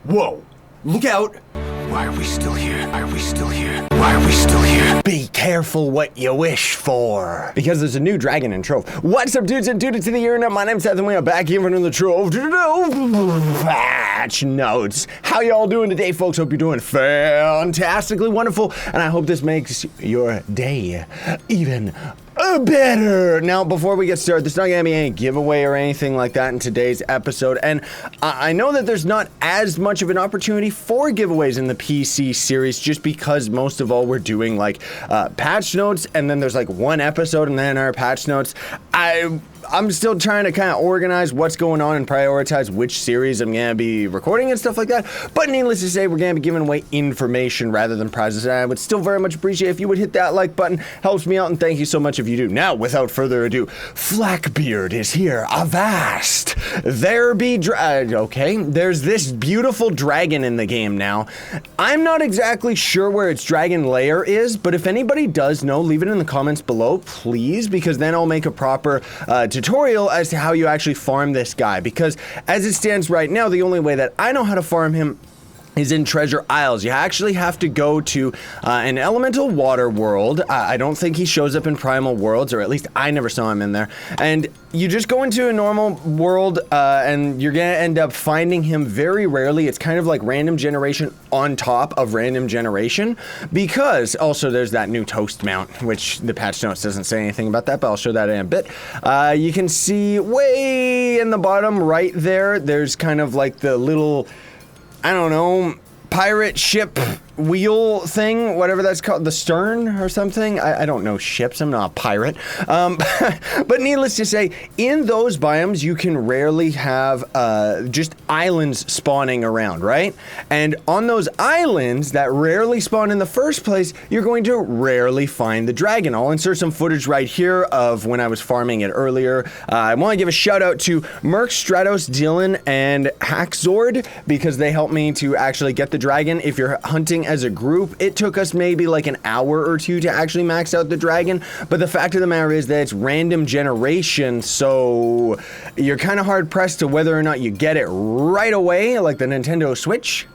Whoa! Look out! Why are we still here? Why are we still here? Why are we still here? Be careful what you wish for. Because there's a new dragon in Trove. What's up, dudes and dudes to the internet? My name's Seth and we are back here in the Trove Patch Notes. How y'all doing today, folks? Hope you're doing fantastically wonderful. And I hope this makes your day even better. Now, before we get started, there's not gonna be any giveaway or anything like that in today's episode, and I know that there's not as much of an opportunity for giveaways in the PC series just because most of all we're doing like patch notes, and then there's like one episode and then our patch notes. I'm still trying to kind of organize what's going on and prioritize which series I'm going to be recording and stuff like that. But needless to say, we're going to be giving away information rather than prizes. And I would still very much appreciate if you would hit that like button. Helps me out, and thank you so much if you do. Now, without further ado, Flackbeard is here. Avast! There be okay, there's this beautiful dragon in the game now. I'm not exactly sure where its dragon lair is, but if anybody does know, leave it in the comments below, please, because then I'll make a proper tutorial as to how you actually farm this guy, because as it stands right now, the only way that I know how to farm him is in Treasure Isles. You actually have to go to an elemental water world. I don't think he shows up in Primal Worlds, or at least I never saw him in there. And you just go into a normal world and you're gonna end up finding him very rarely. It's kind of like random generation on top of random generation, because also there's that new toast mount, which the patch notes doesn't say anything about that, but I'll show that in a bit. You can see way in the bottom right there, there's kind of like the little, I don't know, pirate ship wheel thing, whatever that's called, the stern or something. I don't know ships, I'm not a pirate. But needless to say, in those biomes, you can rarely have just islands spawning around, right? And on those islands that rarely spawn in the first place, you're going to rarely find the dragon. I'll insert some footage right here of when I was farming it earlier. I want to give a shout out to Merc, Stratos, Dylan, and Hackzord, because they helped me to actually get the dragon. If you're hunting as a group, it took us maybe like an hour or two to actually max out the dragon, but the fact of the matter is that it's random generation, so you're kind of hard pressed to whether or not you get it right away like the Nintendo Switch,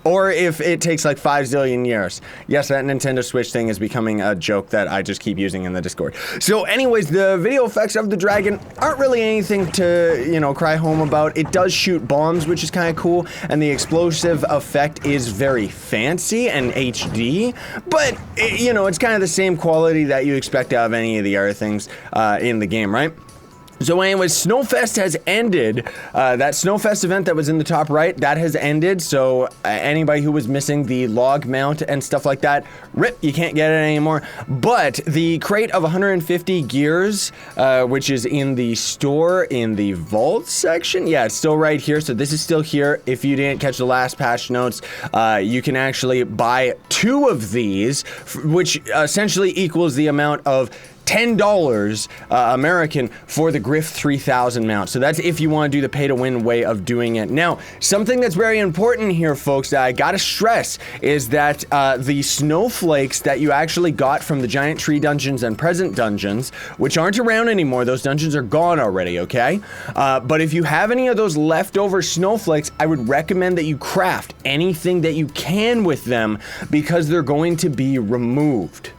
or if it takes like 5 zillion years. Yes, that Nintendo Switch thing is becoming a joke that I just keep using in the Discord. So anyways, the video effects of the dragon aren't really anything to, you know, cry home about. It does shoot bombs, which is kind of cool, and the explosive effect is very fancy and HD, but, you know, it's kind of the same quality that you expect out of any of the other things in the game, right? So anyways, Snowfest has ended. That Snowfest event that was in the top right, that has ended. So anybody who was missing the log mount and stuff like that, rip, you can't get it anymore. But the crate of 150 gears, which is in the store in the vault section, yeah, it's still right here. So this is still here. If you didn't catch the last patch notes, you can actually buy 2 of these, which essentially equals the amount of $10 American for the Griff 3000 mount. So that's if you want to do the pay-to-win way of doing it. Now, something that's very important here, folks, that I gotta stress is that the snowflakes that you actually got from the Giant Tree dungeons and present dungeons, which aren't around anymore, those dungeons are gone already, okay? But if you have any of those leftover snowflakes, I would recommend that you craft anything that you can with them, because they're going to be removed.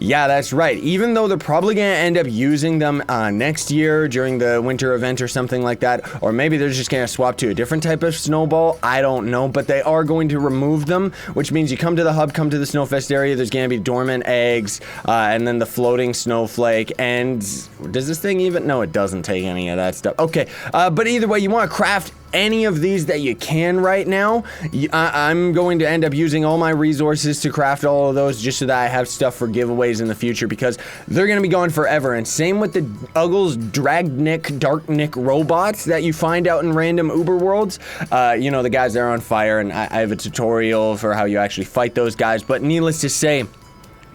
Yeah, that's right. Even though they're probably going to end up using them next year during the winter event or something like that, or maybe they're just going to swap to a different type of snowball, I don't know, but they are going to remove them, which means you come to the hub, come to the Snowfest area, there's going to be dormant eggs, and then the floating snowflake, and does this thing even? No, it doesn't take any of that stuff. Okay, but either way, you want to craft any of these that you can right now. I'm going to end up using all my resources to craft all of those just so that I have stuff for giveaways in the future, because they're going to be gone forever. And same with the Uggles Dragnick Darknick robots that you find out in random Uber worlds. You know, the guys that are on fire, and I have a tutorial for how you actually fight those guys. But needless to say,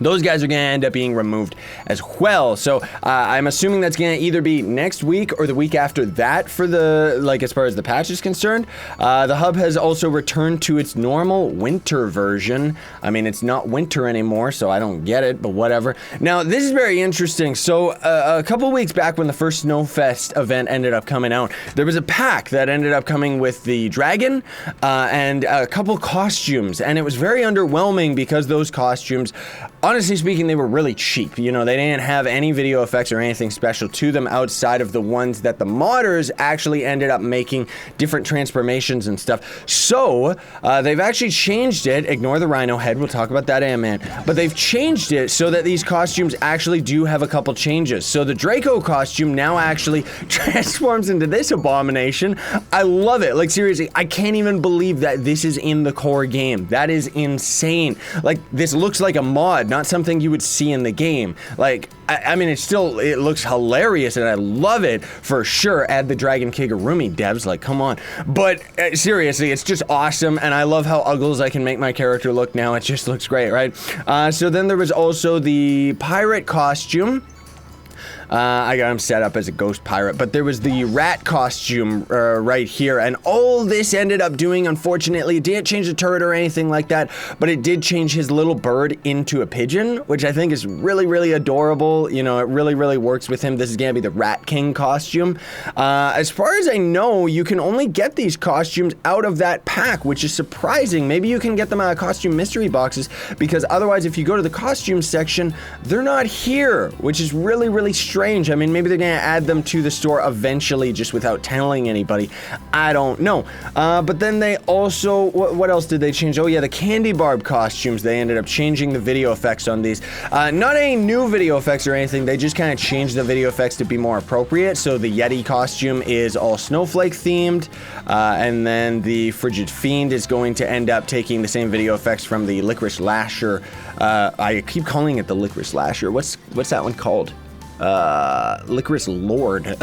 those guys are going to end up being removed as well. So I'm assuming that's going to either be next week or the week after that for the, like, as far as the patch is concerned. The hub has also returned to its normal winter version. I mean, it's not winter anymore, so I don't get it, but whatever. Now, this is very interesting. So a couple weeks back when the first Snowfest event ended up coming out, there was a pack that ended up coming with the dragon and a couple costumes, and it was very underwhelming because those costumes, honestly speaking, they were really cheap. You know, they didn't have any video effects or anything special to them outside of the ones that the modders actually ended up making different transformations and stuff. So, they've actually changed it. Ignore the rhino head. We'll talk about that in a minute. But they've changed it so that these costumes actually do have a couple changes. So the Draco costume now actually transforms into this abomination. I love it. Like, seriously, I can't even believe that this is in the core game. That is insane. Like, this looks like a mod, not something you would see in the game. Like, I mean, it looks hilarious and I love it for sure. Add the Dragon Kigurumi devs, like, come on. But seriously, it's just awesome, and I love how uggles I can make my character look now. It just looks great, right? So then there was also the pirate costume. I got him set up as a ghost pirate, but there was the rat costume right here, and all this ended up doing, unfortunately, it didn't change the turret or anything like that, but it did change his little bird into a pigeon, which I think is really, really adorable. You know, it really, really works with him. This is gonna be the Rat King costume. As far as I know, you can only get these costumes out of that pack, which is surprising. Maybe you can get them out of costume mystery boxes, because otherwise, if you go to the costume section, they're not here, which is really, really strange. I mean, maybe they're gonna add them to the store eventually just without telling anybody. I don't know. But then they also, what else did they change? Oh yeah, the Candy Barb costumes. They ended up changing the video effects on these. Not any new video effects or anything. They just kind of changed the video effects to be more appropriate. So the Yeti costume is all snowflake themed. And then the Frigid Fiend is going to end up taking the same video effects from the Licorice Lasher. I keep calling it the Licorice Lasher. What's that one called? Licorice Lord.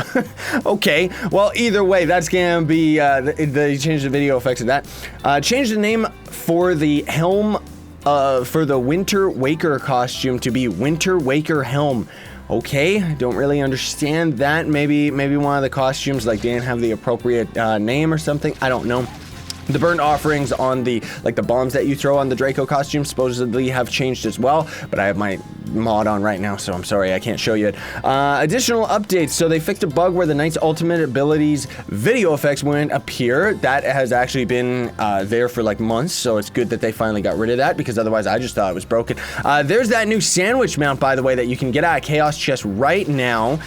Okay, well, either way, that's gonna be, they changed the video effects of that. Changed the name for the helm, for the Winter Waker costume to be Winter Waker Helm. Okay, don't really understand that. Maybe one of the costumes, like, didn't have the appropriate, name or something. I don't know. The burnt offerings on the, like, the bombs that you throw on the Draco costume supposedly have changed as well, but I have my mod on right now, so I'm sorry I can't show you it. Additional updates. So they fixed a bug where the Knight's ultimate abilities video effects wouldn't appear. That has actually been there for like months, so it's good that they finally got rid of that, because otherwise I just thought it was broken. There's that new sandwich mount, by the way, that you can get out of Chaos Chest right now.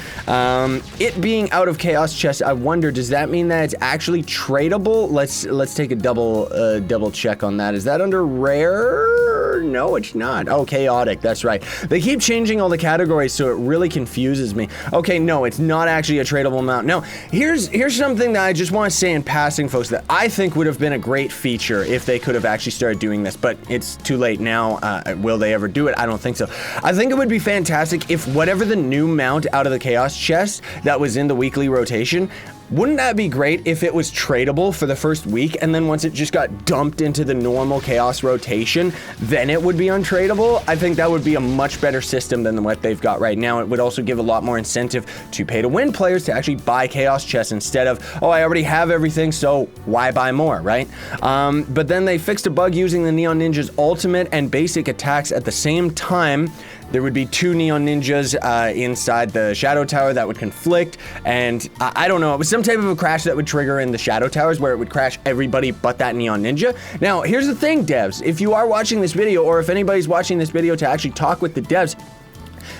It being out of Chaos Chest, I wonder, does that mean that it's actually tradable? Let's take a double check on that. Is that under rare? No, it's not. Oh, chaotic, that's right. They keep changing all the categories, so it really confuses me. Okay, no, it's not actually a tradable mount. No, here's something that I just want to say in passing, folks, that I think would have been a great feature if they could have actually started doing this, but it's too late now. Will they ever do it? I don't think so. I think it would be fantastic if whatever the new mount out of the Chaos Chest that was in the weekly rotation, wouldn't that be great if it was tradable for the first week, and then once it just got dumped into the normal Chaos rotation, then it would be untradeable? I think that would be a much better system than what they've got right now. It would also give a lot more incentive to pay-to-win players to actually buy Chaos Chests instead of, oh, I already have everything, so why buy more, right? But then they fixed a bug using the Neon Ninja's ultimate and basic attacks at the same time. There would be two Neon Ninjas inside the Shadow Tower that would conflict, and I don't know, it was some type of a crash that would trigger in the Shadow Towers where it would crash everybody but that Neon Ninja. Now, here's the thing, devs. If you are watching this video, or if anybody's watching this video to actually talk with the devs,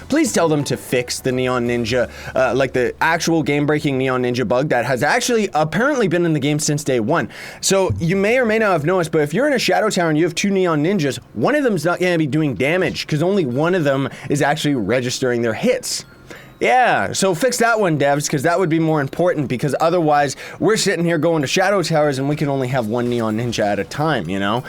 please tell them to fix the Neon Ninja, like the actual game-breaking Neon Ninja bug that has actually apparently been in the game since day one. So you may or may not have noticed, but if you're in a Shadow Tower and you have two Neon Ninjas, one of them's not going to be doing damage because only one of them is actually registering their hits. Yeah, so fix that one, devs, because that would be more important, because otherwise we're sitting here going to Shadow Towers and we can only have one Neon Ninja at a time, you know?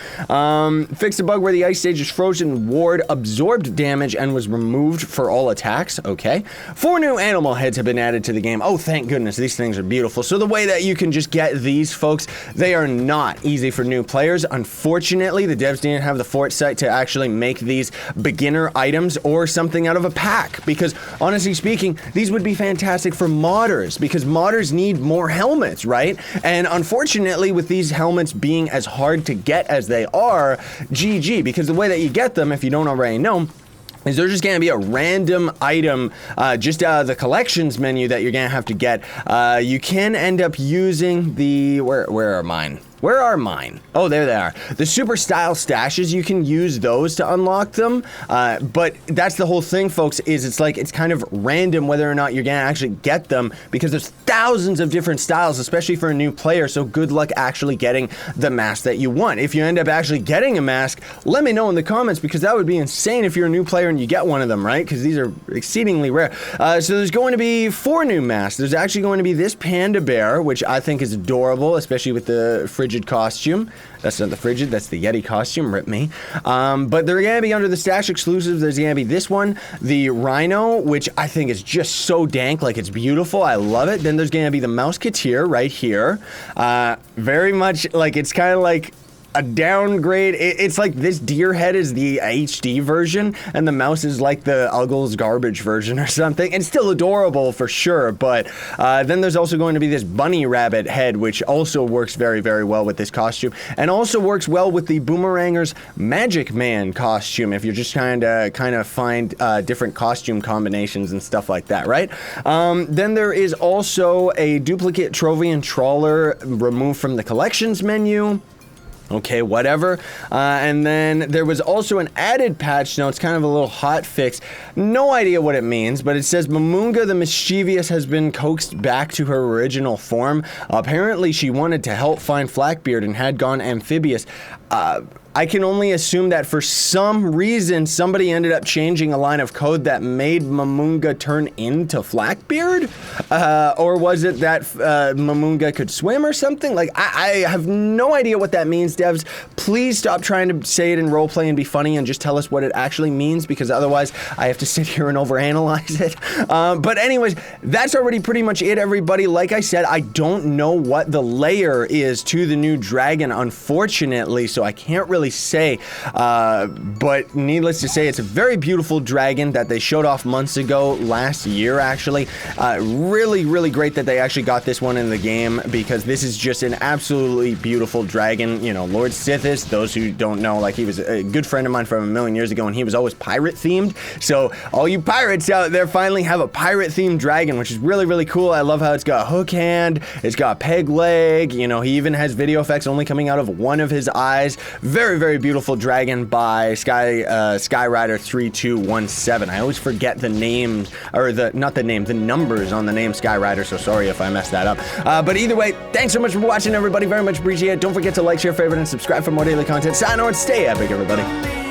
Fix the bug where the Ice Stage is frozen. Ward absorbed damage and was removed for all attacks. Okay. 4 new animal heads have been added to the game. Oh, thank goodness. These things are beautiful. So the way that you can just get these, folks, they are not easy for new players. Unfortunately, the devs didn't have the foresight to actually make these beginner items or something out of a pack, because honestly speaking, these would be fantastic for modders, because modders need more helmets, right? And unfortunately, with these helmets being as hard to get as they are, GG, because the way that you get them, if you don't already know, is there's just going to be a random item just out of the collections menu that you're going to have to get. You can end up using the... Where are mine? Where are mine? Oh, there they are. The super style stashes, you can use those to unlock them. But that's the whole thing, folks, is it's kind of random whether or not you're going to actually get them, because there's thousands of different styles, especially for a new player. So good luck actually getting the mask that you want. If you end up actually getting a mask, let me know in the comments, because that would be insane if you're a new player and you get one of them, right? Because these are exceedingly rare. So there's going to be 4 new masks. There's actually going to be this panda bear, which I think is adorable, especially with the frigid costume. That's not the frigid, that's the Yeti costume, rip me. But they're gonna be under the stash exclusives. There's gonna be this one, the Rhino, which I think is just so dank, like it's beautiful, I love it. Then there's gonna be the Mouseketeer right here. Very much like, it's kind of like a downgrade. It's like this deer head is the HD version, and the mouse is like the Uggles garbage version or something. It's still adorable for sure, but then there's also going to be this bunny rabbit head, which also works very, very well with this costume, and also works well with the Boomeranger's Magic Man costume, if you're just trying to kind of find different costume combinations and stuff like that, right? Then there is also a duplicate Trovian Trawler removed from the collections menu. Okay, whatever. And then there was also an added patch note. It's kind of a little hot fix. No idea what it means, but it says Momonga the Mischievous has been coaxed back to her original form. Apparently, she wanted to help find Flackbeard and had gone amphibious. I can only assume that for some reason, somebody ended up changing a line of code that made Momonga turn into Flackbeard? Or was it that Momonga could swim or something? Like, I have no idea what that means, devs. Please stop trying to say it in roleplay and be funny and just tell us what it actually means, because otherwise I have to sit here and overanalyze it. But anyways, that's already pretty much it, everybody. Like I said, I don't know what the layer is to the new dragon, unfortunately, so I can't really say, but needless to say, it's a very beautiful dragon that they showed off months ago, last year actually. Really, really great that they actually got this one in the game, because this is just an absolutely beautiful dragon. You know, Lord Sithis, those who don't know, like, he was a good friend of mine from a million years ago, and he was always pirate themed. So all you pirates out there finally have a pirate themed dragon, which is really, really cool. I love how it's got a hook hand, it's got a peg leg, you know, he even has video effects only coming out of one of his eyes. Very, very beautiful dragon by Skyrider 3217. I always forget the name, or the numbers on the name Skyrider, so sorry if I messed that up. But either way, thanks so much for watching, everybody. Very much appreciate it. Don't forget to like, share, favorite, and subscribe for more daily content. Sign on, stay epic, everybody.